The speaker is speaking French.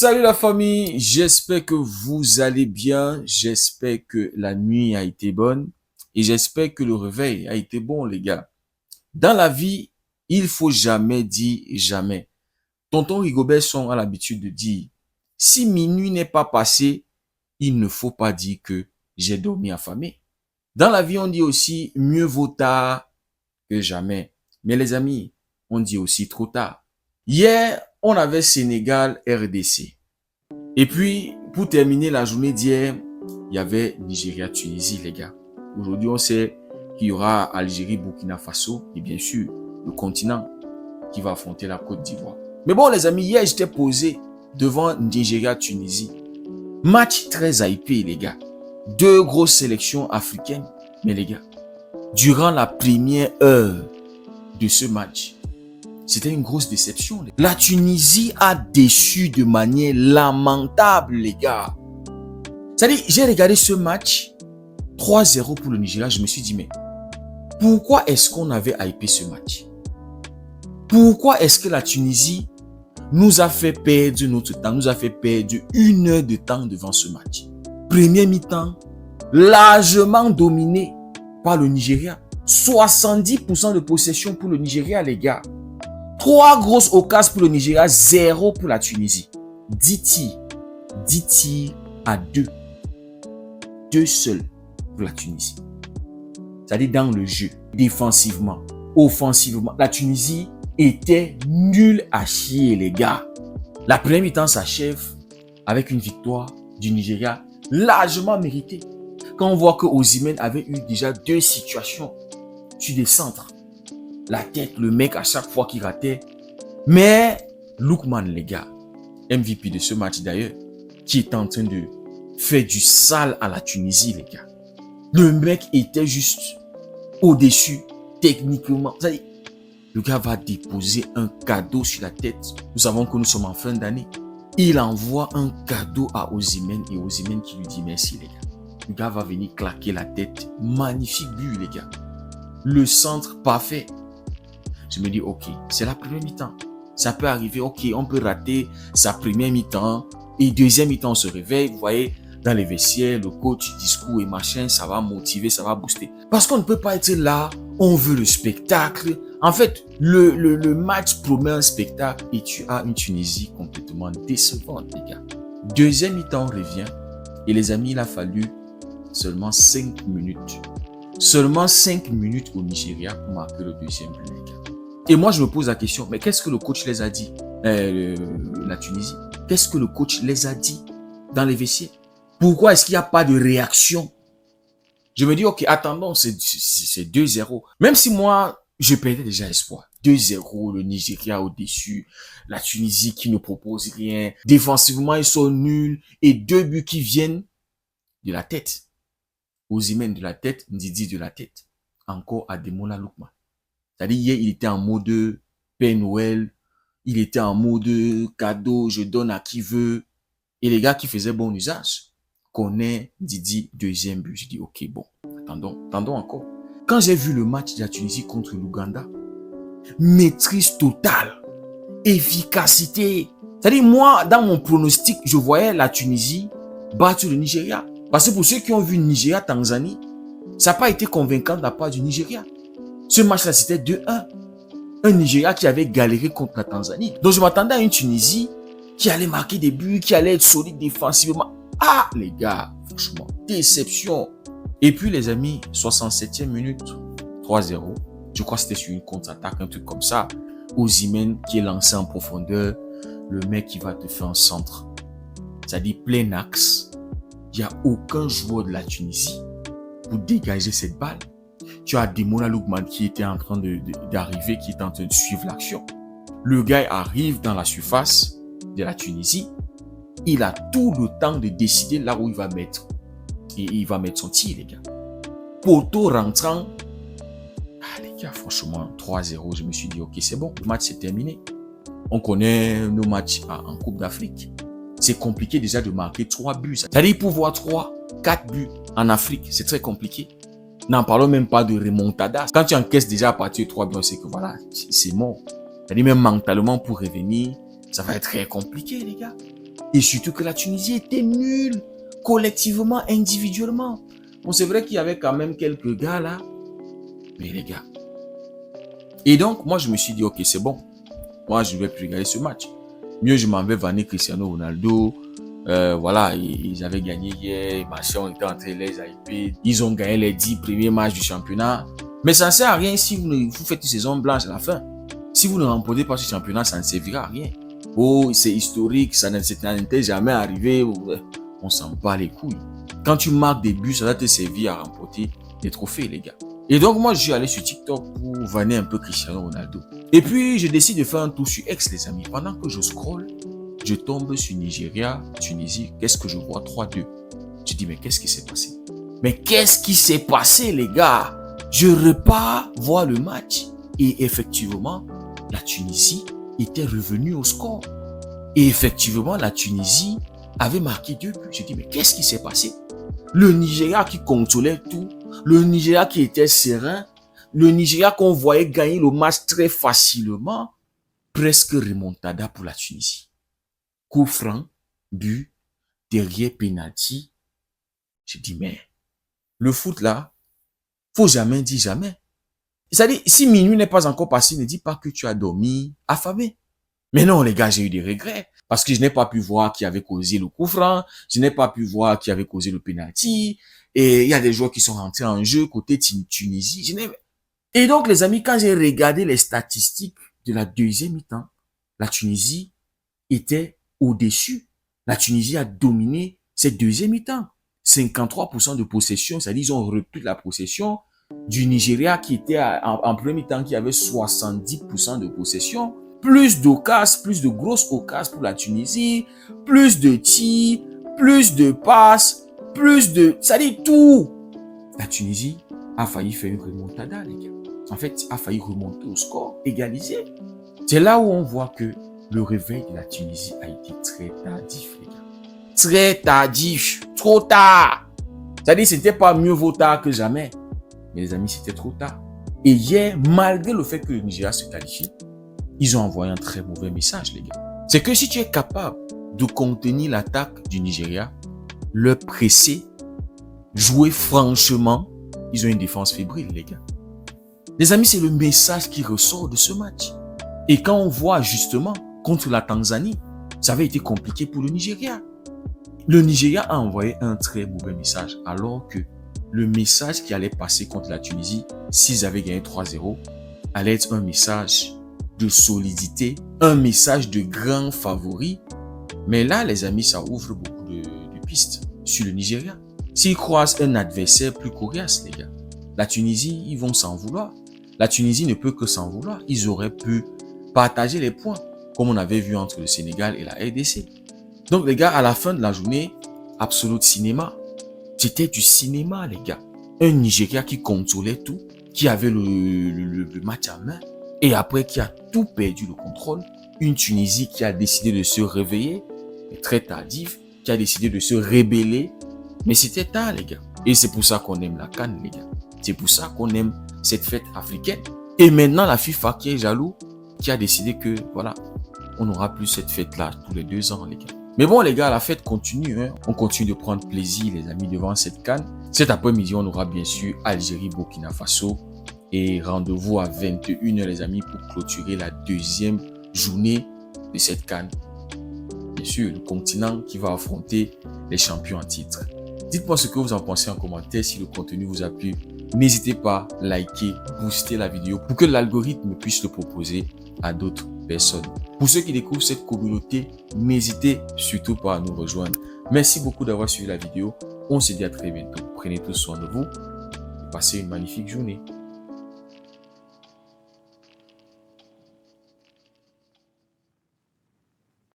Salut la famille, j'espère que vous allez bien, j'espère que la nuit a été bonne et j'espère que le réveil a été bon les gars. Dans la vie, il faut jamais dire jamais. Tonton Rigobert a l'habitude de dire, si minuit n'est pas passé, il ne faut pas dire que j'ai dormi affamé. Dans la vie, on dit aussi mieux vaut tard que jamais. Mais les amis, on dit aussi trop tard. Hier, on avait Sénégal RDC. Et puis, pour terminer la journée d'hier, il y avait Nigeria-Tunisie, les gars. Aujourd'hui, on sait qu'il y aura Algérie-Burkina Faso et bien sûr, le continent qui va affronter la Côte d'Ivoire. Mais bon, les amis, hier, j'étais posé devant Nigeria-Tunisie. Match très hypé, les gars. Deux grosses sélections africaines. Mais les gars, durant la première heure de ce match, c'était une grosse déception. La Tunisie a déçu de manière lamentable, les gars. C'est-à-dire, j'ai regardé ce match, 3-0 pour le Nigeria. Je me suis dit, mais pourquoi est-ce qu'on avait hypé ce match? Pourquoi est-ce que la Tunisie nous a fait perdre notre temps, nous a fait perdre 1 heure de temps devant ce match? Premier mi-temps, largement dominé par le Nigeria. 70% de possession pour le Nigeria, les gars. 3 grosses occasions pour le Nigeria, 0 pour la Tunisie. 10 tirs à 2. 2 seuls pour la Tunisie. C'est-à-dire dans le jeu, défensivement, offensivement, la Tunisie était nulle à chier, les gars. La première mi-temps s'achève avec une victoire du Nigeria largement méritée. Quand on voit que Osimhen avait eu déjà 2 situations sur des centres. La tête, le mec à chaque fois qu'il ratait. Mais Lookman, les gars, MVP de ce match d'ailleurs, qui est en train de faire du sale à la Tunisie, les gars. Le mec était juste au-dessus, techniquement. Le gars va déposer un cadeau sur la tête. Nous savons que nous sommes en fin d'année. Il envoie un cadeau à Osimhen et Osimhen qui lui dit merci, les gars. Le gars va venir claquer la tête. Magnifique but, les gars. Le centre parfait. Je me dis, ok, c'est la première mi-temps. Ça peut arriver, ok, on peut rater sa première mi-temps. Et deuxième mi-temps, on se réveille. Vous voyez, dans les vestiaires, le coach, discours et machin, ça va motiver, ça va booster. Parce qu'on ne peut pas être là, on veut le spectacle. En fait, le match promet un spectacle et tu as une Tunisie complètement décevante, les gars. Deuxième mi-temps, on revient. Et les amis, il a fallu seulement 5 minutes. Seulement 5 minutes au Nigeria pour marquer le deuxième but, les gars. Et moi, je me pose la question, mais qu'est-ce que le coach les a dit, la Tunisie? Qu'est-ce que le coach les a dit dans les vestiaires? Pourquoi est-ce qu'il n'y a pas de réaction? Je me dis, ok, attendons, c'est 2-0. Même si moi, je perdais déjà espoir. 2-0, le Nigeria au-dessus, la Tunisie qui ne propose rien. Défensivement, ils sont nuls. Et 2 buts qui viennent de la tête. Osimhen de la tête, Ndidi de la tête. Encore Ademola Lookman. C'est-à-dire, hier, il était en mode Père Noël. Il était en mode cadeau, je donne à qui veut. Et les gars qui faisaient bon usage connaissent Didi, deuxième but. Je dis, ok, bon, attendons encore. Quand j'ai vu le match de la Tunisie contre l'Ouganda, maîtrise totale, efficacité. C'est-à-dire, moi, dans mon pronostic, je voyais la Tunisie battre le Nigeria. Parce que pour ceux qui ont vu Nigeria-Tanzanie, ça n'a pas été convaincant de la part du Nigeria. Ce match-là, c'était 2-1. Un Nigeria qui avait galéré contre la Tanzanie. Donc, je m'attendais à une Tunisie qui allait marquer des buts, qui allait être solide défensivement. Ah, les gars, franchement, déception. Et puis, les amis, 67e minute, 3-0. Je crois que c'était sur une contre-attaque, un truc comme ça. Osimhen qui est lancé en profondeur. Le mec qui va te faire un centre. C'est-à-dire plein axe. Il n'y a aucun joueur de la Tunisie pour dégager cette balle. Tu as Ademola Lookman qui était en train d'arriver, qui est en train de suivre l'action. Le gars arrive dans la surface de la Tunisie. Il a tout le temps de décider là où il va mettre. Et il va mettre son tir, les gars. Poteau rentrant. Ah, les gars, franchement, 3-0. Je me suis dit, ok, c'est bon. Le match, c'est terminé. On connaît nos matchs en Coupe d'Afrique. C'est compliqué déjà de marquer 3 buts. C'est-à-dire, pour voir 4 buts en Afrique, c'est très compliqué. N'en parlons même pas de remontada. Quand tu encaisses déjà à partir de 3 buts, c'est que voilà, c'est mort. C'est-à-dire même mentalement pour revenir, ça va être très compliqué, les gars. Et surtout que la Tunisie était nulle, collectivement, individuellement. Bon, c'est vrai qu'il y avait quand même quelques gars là, mais les gars. Et donc, moi, je me suis dit, ok, c'est bon. Moi, je ne vais plus regarder ce match. Mieux, je m'en vais vanner Cristiano Ronaldo. Voilà, ils avaient gagné hier, machin, on était en train de les hyper. Ils ont gagné les 10 premiers matchs du championnat. Mais ça ne sert à rien si vous faites une saison blanche à la fin. Si vous ne remportez pas ce championnat, ça ne servira à rien. Oh, c'est historique, ça n'était jamais arrivé. On s'en bat les couilles. Quand tu marques des buts, ça va te servir à remporter des trophées, les gars. Et donc, moi, je suis allé sur TikTok pour vanner un peu Cristiano Ronaldo. Et puis, je décide de faire un tour sur X, les amis. Pendant que je scrolle, je tombe sur Nigeria, Tunisie. Qu'est-ce que je vois? 3-2. Je dis, mais qu'est-ce qui s'est passé? Mais qu'est-ce qui s'est passé, les gars? Je repars voir le match. Et effectivement, la Tunisie était revenue au score. Et effectivement, la Tunisie avait marqué 2 buts. Je dis, mais qu'est-ce qui s'est passé? Le Nigeria qui contrôlait tout, le Nigeria qui était serein, le Nigeria qu'on voyait gagner le match très facilement, presque remontada pour la Tunisie. Coup franc, but, derrière penalty. Je dis, mais le foot là, faut jamais dire jamais. C'est-à-dire, si minuit n'est pas encore passé, ne dis pas que tu as dormi affamé. Mais non, les gars, j'ai eu des regrets. Parce que je n'ai pas pu voir qui avait causé le coup franc. Je n'ai pas pu voir qui avait causé le penalty. Et il y a des joueurs qui sont rentrés en jeu côté Tunisie. Et donc, les amis, quand j'ai regardé les statistiques de la deuxième mi-temps, la Tunisie était au-dessus. La Tunisie a dominé cette deuxième mi-temps. 53% de possession, c'est-à-dire ils ont repris la possession du Nigeria qui était en premier mi-temps qui avait 70% de possession. Plus d'occasions, plus de grosses occasions pour la Tunisie, plus de tirs, plus de passes, plus de... Ça dit tout. La Tunisie a failli faire une remontada, les gars. En fait, a failli remonter au score, égaliser. C'est là où on voit que le réveil de la Tunisie a été très tardif, les gars. Très tardif, trop tard. C'est-à-dire, c'était pas mieux vaut tard que jamais. Mais les amis, c'était trop tard. Et hier, malgré le fait que le Nigeria se qualifie, ils ont envoyé un très mauvais message, les gars. C'est que si tu es capable de contenir l'attaque du Nigeria, le presser, jouer franchement, ils ont une défense fébrile, les gars. Les amis, c'est le message qui ressort de ce match. Et quand on voit justement contre la Tanzanie, ça avait été compliqué pour le Nigeria. Le Nigeria a envoyé un très mauvais message, alors que le message qui allait passer contre la Tunisie, s'ils avaient gagné 3-0, allait être un message de solidité, un message de grand favori. Mais là, les amis, ça ouvre beaucoup de pistes sur le Nigeria. S'ils croisent un adversaire plus coriace, les gars, la Tunisie, ils vont s'en vouloir. La Tunisie ne peut que s'en vouloir. Ils auraient pu partager les points, comme on avait vu entre le Sénégal et la RDC. Donc, les gars, à la fin de la journée, absolu cinéma. C'était du cinéma, les gars. Un Nigeria qui contrôlait tout, qui avait le match en main, et après qui a tout perdu le contrôle. Une Tunisie qui a décidé de se réveiller, mais très tardif, qui a décidé de se rébeller. Mais c'était tard, les gars. Et c'est pour ça qu'on aime la CAN, les gars. C'est pour ça qu'on aime cette fête africaine. Et maintenant, la FIFA qui est jaloux, qui a décidé que, voilà, on n'aura plus cette fête-là tous les 2 ans, les gars. Mais bon, les gars, la fête continue, hein. On continue de prendre plaisir, les amis, devant cette CAN. Cet après-midi, on aura bien sûr Algérie, Burkina Faso. Et rendez-vous à 21h, les amis, pour clôturer la deuxième journée de cette CAN. Bien sûr, le continent qui va affronter les champions en titre. Dites-moi ce que vous en pensez en commentaire. Si le contenu vous a plu, n'hésitez pas à liker, booster la vidéo pour que l'algorithme puisse le proposer à d'autres personnes. Pour ceux qui découvrent cette communauté, n'hésitez surtout pas à nous rejoindre. Merci beaucoup d'avoir suivi la vidéo. On se dit à très bientôt. Prenez tout soin de vous et passez une magnifique journée.